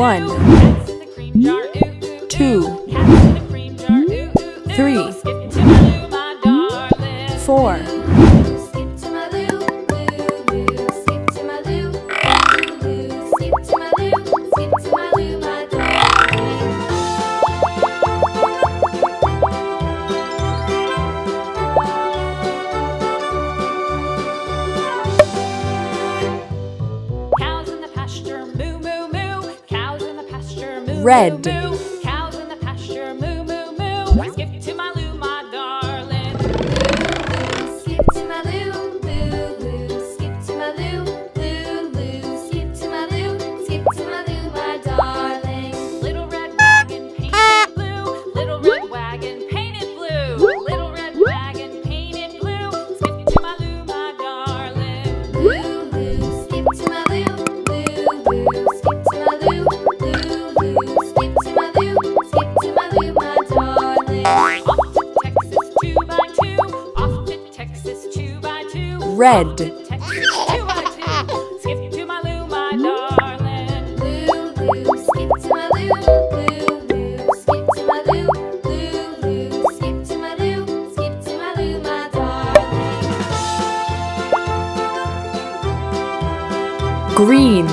1, 2, 3, 4. Red. Cows in the pasture, moo, moo, moo. Skip to my loo, my darling. Skip to my loo, loo, loo. Skip to my loo, loo, loo. Skip to my loo, skip to my loo, my darling. Little red wagon painted blue. Little red wagon painted blue. Little red wagon painted blue. Skip to my loo, my darling. Loo, loo. Skip to my loo, loo, loo. Skip to my loo, loo. Skip to my loo, my darling. Off to Texas 2 by 2, off to Texas 2 by 2. Red. Texas 2 by 2. Skip to my loo, my darling. Loo, loo, skip to my loo, loo, loo. Skip to my loo, loo, loo. Skip to my loo, skip to my loo, my darling. Green.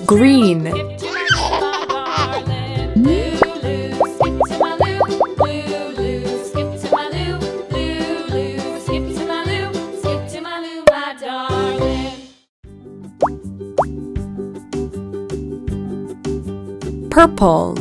Green. Purple.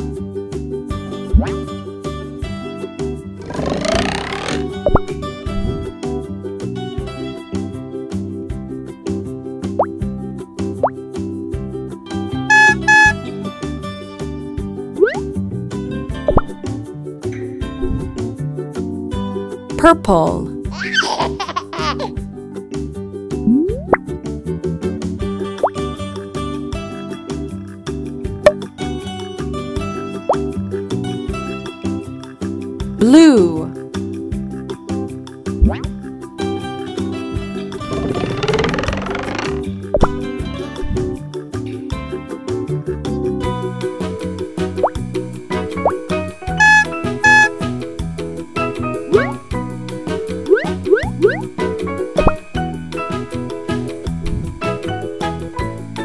Purple. Blue.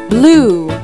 Blue.